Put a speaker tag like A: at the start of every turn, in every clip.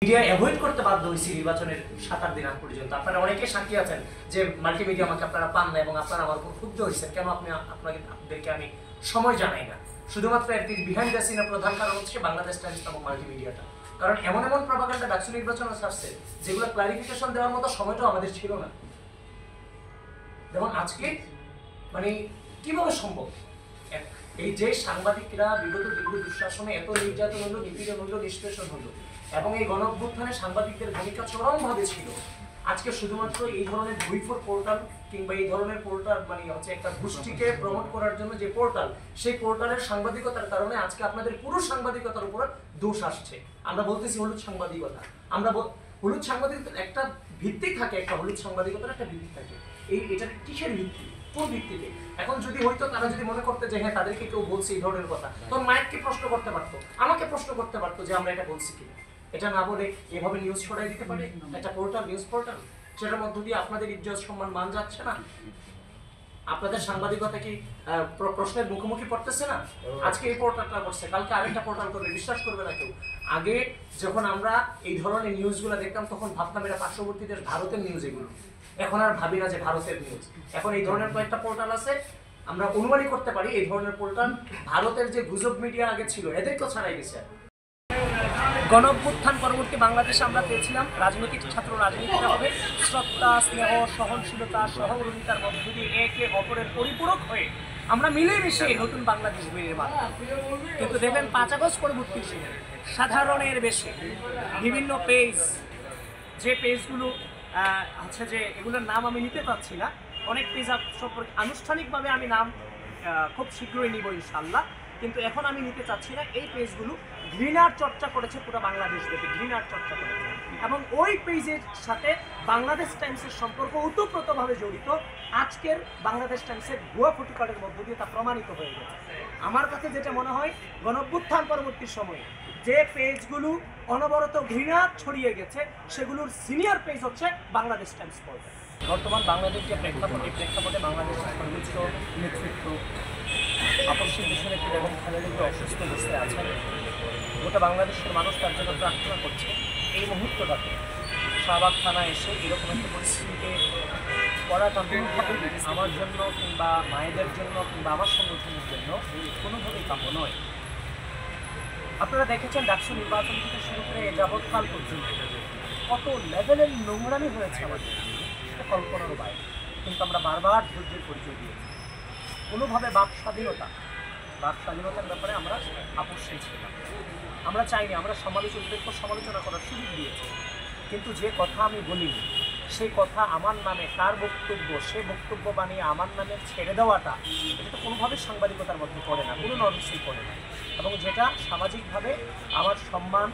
A: Media avoid করতে বাধ্য হয়েছি নির্বাচনের 7-8 দিন আগ পর্যন্ত। আপনারা অনেকে সাক্ষী আছেন যে মাল্টিমিডিয়া আমাকে আপনারা পান না এবং আপনারা আমার উপর ক্ষুব্ধ হয়েছেন কেন আপনাদেরকে আমি সময় জানাই না। শুধুমাত্র একটি বিহাইন্ড দ্য সিনের প্রধান কারণ হচ্ছে বাংলাদেশ টাইমস এবং মাল্টিমিডিয়াটা। কারণ এমন এমন প্রপাগান্ডা ডাকসু নির্বাচনে আসছে যেগুলো ক্লারিফিকেশন দেওয়ার মতো সময়টাও আমাদের ছিল না। যেমন আজকে মানে কিভাবে সম্ভব এই যে সাংবাদিকরা বিগত দীর্ঘ দুঃশাসনে এত নির্যাতন হলো, নিপীড়ন হলো, নিষ্পেষণ হলো এবং এই গণ অভ্যুত্থানে সাংবাদিকদের ভূমিকা চরমভাবে ছিল। আজকে শুধুমাত্র এই ধরনের ভুইফোর পোর্টাল কিংবা এই ধরনের পোর্টাল মানে হচ্ছে একটা গোষ্ঠীকে প্রমোট করার জন্য যে পোর্টাল, সেই পোর্টালের সাংবাদিকতার কারণে আজকে আপনাদের পুরো সাংবাদিকতার উপর দোষ আসছে। আমরা বলতেছি হলুদ সাংবাদিকতা, আমরা হলুদ সাংবাদিকতার একটা ভিত্তি থাকে, একটা হলুদ সাংবাদিকতার একটা ভিত্তি থাকে। এটা কিসের ভিত্তি, কোন ভিত্তিতে? এখন যদি হয়তো তারা যদি মনে করতে যে হ্যাঁ তাদেরকে কেউ বলছে এই ধরনের কথা, তখন মাইককে প্রশ্ন করতে পারতো, আমাকে প্রশ্ন করতে পারতো যে আমরা এটা বলছি কিনা। এটা না বলে এভাবে নিউজ ছড়াই দিতে পারে একটা পোর্টাল, নিউজ পোর্টাল, সেটার মধ্য দিয়ে আপনাদের ইজ্জত সম্মান মান যাচ্ছে না? আপনাদের সাংবাদিকতা কি প্রশ্নের মুখোমুখি পড়তেছে না? আজকে এই পোর্টালটা করছে, কালকে আরেকটা পোর্টাল করবে, বিশ্বাস করবে না কেউ। আগে যখন আমরা এই ধরনের নিউজগুলো দেখতাম তখন ভাবতাম এটা পার্শ্ববর্তী দেশ ভারতের নিউজ এগুলো, এখন আর ভাবি না যে ভারতের নিউজ। এখন এই ধরনের কয়েকটা পোর্টাল আছে, আমরা অনুমানই করতে পারি এই ধরনের পোর্টাল ভারতের যে গুজব মিডিয়া আগে ছিল এদেরকেও ছাড়াই গেছে। গণ অভ্যুত্থান পরবর্তী বাংলাদেশে আমরা পেয়েছিলাম রাজনৈতিক ছাত্র রাজনীতিটা হবে শ্রদ্ধা, স্নেহ, সহনশীলতা, সহমর্মিতার মধ্য দিয়ে একে অপরের পরিপূরক হয়ে আমরা মিলেমিশে নতুন বাংলাদেশ নির্মাণ। কিন্তু দেখবেন 5 আগস্ট পরবর্তী সাধারণের বেশি বিভিন্ন পেজ, যে পেজগুলো আছে যে এগুলোর নাম আমি নিতে পারছি না, অনেক পেজ সম্পর্কে আনুষ্ঠানিকভাবে আমি নাম খুব শীঘ্রই নিব ইনশাল্লাহ, কিন্তু এখন আমি নিতে চাচ্ছি না। এই পেজগুলো ঘৃণার চর্চা করেছে, পুরো বাংলাদেশ ব্যাপী ঘৃণার চর্চা করেছে এবং ওই পেজের সাথে বাংলাদেশ টাইমসের সম্পর্ক ওতপ্রোতভাবে জড়িত। আজকের বাংলাদেশ টাইমসের ভুয়া ফটোকার্ডের মধ্য দিয়ে তা প্রমাণিত হয়ে গেছে। আমার কাছে যেটা মনে হয় গণ অভ্যুত্থান পরবর্তী সময়ে যে পেজগুলো অনবরত ঘৃণা ছড়িয়ে গেছে সেগুলোর সিনিয়র পেজ হচ্ছে বাংলাদেশ টাইমস পোর্টাল। বর্তমান বাংলাদেশ যে প্রেক্ষাপট, এই প্রেক্ষাপটে বাংলাদেশের সর্বোচ্চ নেতৃত্ব আপসী দেশনেত্রী এবং খালেদা অসুস্থ অবস্থায় আছেন। গোটা বাংলাদেশের মানুষ তার জন্য প্রার্থনা করছে এই মুহূর্তটাতে শাহবাগ থানায় এসে এরকম একটা পরিস্থিতিতে পড়াটা কোনোভাবেই আমার জন্য কিংবা মায়েদের জন্য কিংবা আমার সংগঠনের জন্য কোনোভাবেই কাম্য নয়। আপনারা দেখেছেন ডাকসু নির্বাচন থেকে শুরু করে এ যাবৎকাল পর্যন্ত কত লেভেলের নোংরামি হয়েছে আমাদের, সেটা কল্পনারও বাইরে, কিন্তু আমরা বারবার ধৈর্যের পরিচয় দিয়েছি। কোনোভাবে বাক স্বাধীনতার ব্যাপারে আমরা আপোষহীন ছিলাম। আমরা চাইনি, আমরা সমালোচকদের সমালোচনা করার সুযোগ দিয়েছি, কিন্তু যে কথা আমি বলিনি সেই কথা আমার নামে তার বক্তব্য, সে বক্তব্য বানিয়ে আমার নামে ছেড়ে দেওয়াটা এটা তো কোনোভাবে সাংবাদিকতার মধ্যে পড়ে না, কোনো নর্মসই পড়ে না, এবং যেটা সামাজিকভাবে আমার সম্মান,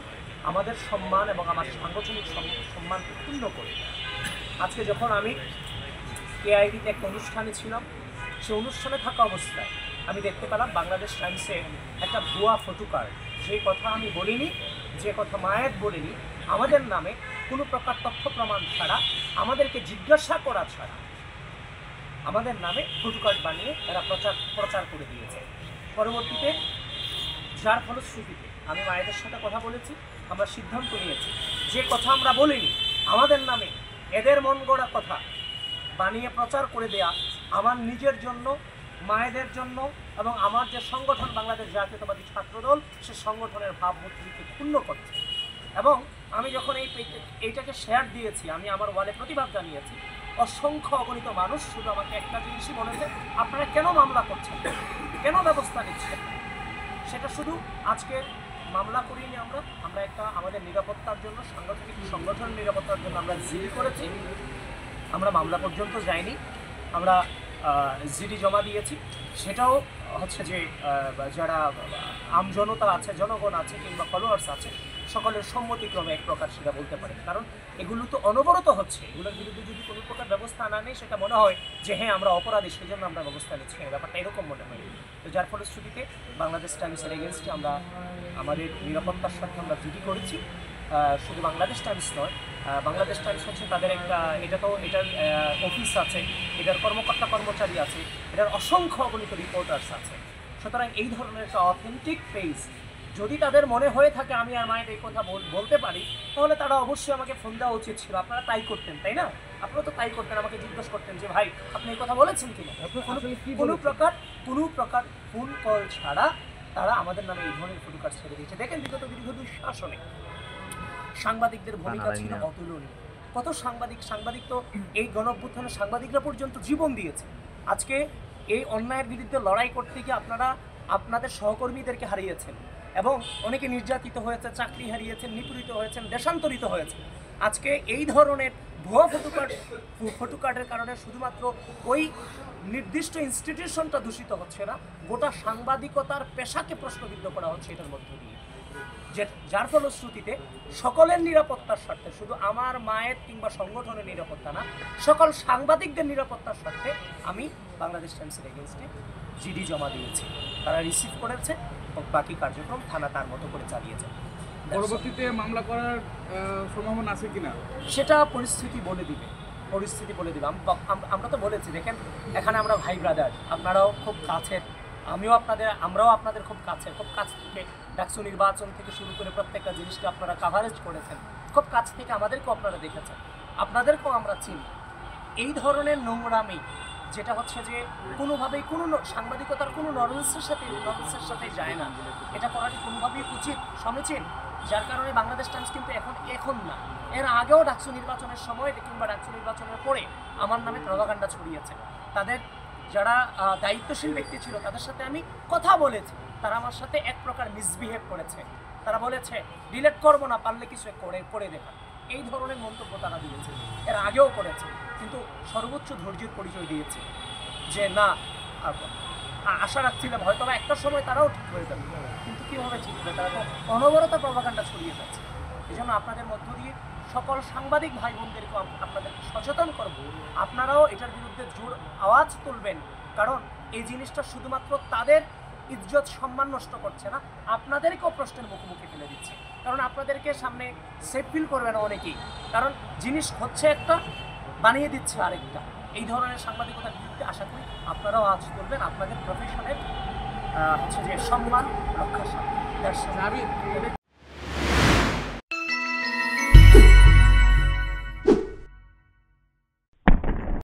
A: আমাদের সম্মান এবং আমার সাংগঠনিক সম্মানকে ক্ষুণ্ণ করে। আজকে যখন আমি কেআইডিতে একটা অনুষ্ঠানে ছিলাম, সে অনুষ্ঠানে থাকা অবস্থায় আমি দেখতে পেলাম বাংলাদেশ টাইমসে একটা ভুয়া ফটোকার্ড, যে কথা আমি বলিনি, যে কথা মায়ের বলিনি, আমাদের নামে কোনো প্রকার তথ্য প্রমাণ ছাড়া, আমাদেরকে জিজ্ঞাসা করা ছাড়া আমাদের নামে ফটোকার্ড বানিয়ে এরা প্রচার করে দিয়েছে। পরবর্তীতে যার ফলশ্রুতিতে আমি মায়েদের সাথে কথা বলেছি, আমরা সিদ্ধান্ত নিয়েছি যে কথা আমরা বলিনি, আমাদের নামে এদের মন গড়া কথা বানিয়ে প্রচার করে দেয়া আমার নিজের জন্য, মায়েদের জন্য এবং আমার যে সংগঠন বাংলাদেশ জাতীয়তাবাদী ছাত্রদল, সে সংগঠনের ভাবমূর্তিকে ক্ষুণ্ণ করছে। এবং আমি যখন এইটাকে শেয়ার দিয়েছি, আমি আমার ওয়ালে প্রতিবাদ জানিয়েছি, অসংখ্য অগণিত মানুষ শুধু আমাকে একটা জিনিসই বলেছে, আপনারা কেন মামলা করছেন, কেন ব্যবস্থা নিচ্ছেন? সেটা শুধু আজকে মামলা করিনি, আমরা একটা আমাদের নিরাপত্তার জন্য, সাংগঠনিক সংগঠনের নিরাপত্তার জন্য আমরা জিডি করেছি। আমরা মামলা পর্যন্ত যাইনি, আমরা জিডি জমা দিয়েছি। সেটাও হচ্ছে যে যারা আমজনতা আছে, জনগণ আছে কিংবা ফলোয়ার্স আছে, সকলের সম্মতিক্রমে এক প্রকার সেটা বলতে পারে। কারণ এগুলো তো অনবরত হচ্ছে, এগুলোর বিরুদ্ধে যদি কোনো প্রকার ব্যবস্থা না নেই সেটা মনে হয় যে হ্যাঁ আমরা অপরাধী, সেই জন্য আমরা ব্যবস্থা নিচ্ছি, ব্যাপারটা এরকম মনে হয়। তো যার ফলশ্রুতিতে বাংলাদেশ টাইমসের এগেনস্টে আমরা আমাদের নিরাপত্তার সাথে আমরা জিডি করেছি। শুধু বাংলাদেশ টাইমস নয়, বাংলাদেশ টাইমস হচ্ছে তাদের একটা, এটার অফিস আছে, এটার কর্মকর্তা কর্মচারী আছে, এটার অসংখ্য অগণিত রিপোর্টার্স আছে। সুতরাং এই ধরনের একটা অথেন্টিক পেজ যদি তাদের মনে হয়ে থাকে আমি আর মায়ের এই কথা বলতে পারি, তাহলে তারা অবশ্যই আমাকে ফোন দেওয়া উচিত ছিল। আপনারা তাই করতেন, তাই না? আপনারা তো তাই করতেন, আমাকে জিজ্ঞেস করতেন যে ভাই আপনি এই কথা বলেছেন কিনা। কোনো প্রকার ফোন কল ছাড়া তারা আমাদের নামে এই ধরনের ফটোকার ছেড়ে দিয়েছে। দেখেন বিগত দীর্ঘ 2 শাসনে সাংবাদিকদের ভূমিকা ছিল অতুলনীয়। কত সাংবাদিক তো এই গণ-অভ্যুত্থানে সাংবাদিকরা পর্যন্ত জীবন দিয়েছে। আজকে এই অন্যায়ের বিরুদ্ধে লড়াই করতে গিয়ে আপনারা আপনাদের সহকর্মীদেরকে হারিয়েছেন এবং অনেকে নির্যাতিত হয়েছে, চাকরি হারিয়েছেন, নিপীড়িত হয়েছেন, দেশান্তরিত হয়েছে। আজকে এই ধরনের ভুয়া ফটোকার্ডের কারণে শুধুমাত্র ওই নির্দিষ্ট ইনস্টিটিউশনটা দূষিত হচ্ছে না, গোটা সাংবাদিকতার পেশাকে প্রশ্নবিদ্ধ করা হচ্ছে এটার মধ্য দিয়ে। যার ফলশ্রুতিতে সকলের নিরাপত্তার স্বার্থে, শুধু আমার মায়ের কিংবা সংগঠনের নিরাপত্তা না, সকল সাংবাদিকদের নিরাপত্তার স্বার্থে আমি বাংলাদেশ টাইমসের এগেনস্টে জিডি জমা দিয়েছি। তারা রিসিভ করেছে এবং বাকি কার্যক্রম থানা তার মতো করে চালিয়েছে।
B: পরবর্তীতে মামলা করার সম্ভাবনা আছে কিনা
A: সেটা পরিস্থিতি বলে দিবে। আমরা তো বলেছি, দেখেন এখানে আমরা ভাই ব্রাদার, আপনারাও খুব কাছের, আমরাও আপনাদের খুব কাছ থেকে ডাকসু নির্বাচন থেকে শুরু করে প্রত্যেকটা জিনিসকে আপনারা কাভারেজ করেছেন, খুব কাছ থেকে আমাদেরকেও আপনারা দেখেছেন, আপনাদেরকেও আমরা চিনি। এই ধরনের নোংরামি যেটা হচ্ছে যে কোনোভাবেই কোনো সাংবাদিকতার কোনো নর্মালসের সাথে যায় না, এটা করাটি কোনোভাবেই উচিত, সমীচীন। যার কারণে বাংলাদেশ টাইমস কিন্তু এখন না, এর আগেও ডাকসু নির্বাচনের সময় কিংবা ডাকসু নির্বাচনের পরে আমার নামে প্রপাগান্ডা ছড়িয়েছে। তাদের যারা দায়িত্বশীল ব্যক্তি ছিল তাদের সাথে আমি কথা বলেছি, তারা আমার সাথে এক প্রকার মিসবিহেভ করেছে। তারা বলেছে ডিলেট করবো না, পারলে কিছু করে দেখা, এই ধরনের মন্তব্য তারা দিয়েছে, এর আগেও করেছে। কিন্তু সর্বোচ্চ ধৈর্যের পরিচয় দিয়েছে যে না, আশা রাখছিলাম হয়তো বা একটা সময় তারাও ঠিক হয়ে যাবে, কিন্তু কীভাবে ঠিক হবে, তারা তো অনবরত প্রপাগান্ডা ছড়িয়ে যাচ্ছে। এই জন্য আপনাদের মধ্য দিয়ে সকল সাংবাদিক ভাই বোনদেরকে আপনাদেরকে সচেতন করব, আপনারাও এটার বিরুদ্ধে জোর আওয়াজ তুলবেন। কারণ এই জিনিসটা শুধুমাত্র তাদের ইজ্জত সম্মান নষ্ট করছে না, আপনাদেরকেও প্রশ্নের মুখোমুখি ফেলে দিচ্ছে। কারণ আপনাদেরকে সামনে সেফ ফিল করবে না অনেকেই, কারণ জিনিস হচ্ছে একটা, বানিয়ে দিচ্ছে আরেকটা। এই ধরনের সাংবাদিকতার বিরুদ্ধে আশা করি আপনারাও আওয়াজ তুলবেন, আপনাদের প্রফেশনের হচ্ছে যে সম্মান রক্ষার সাথে।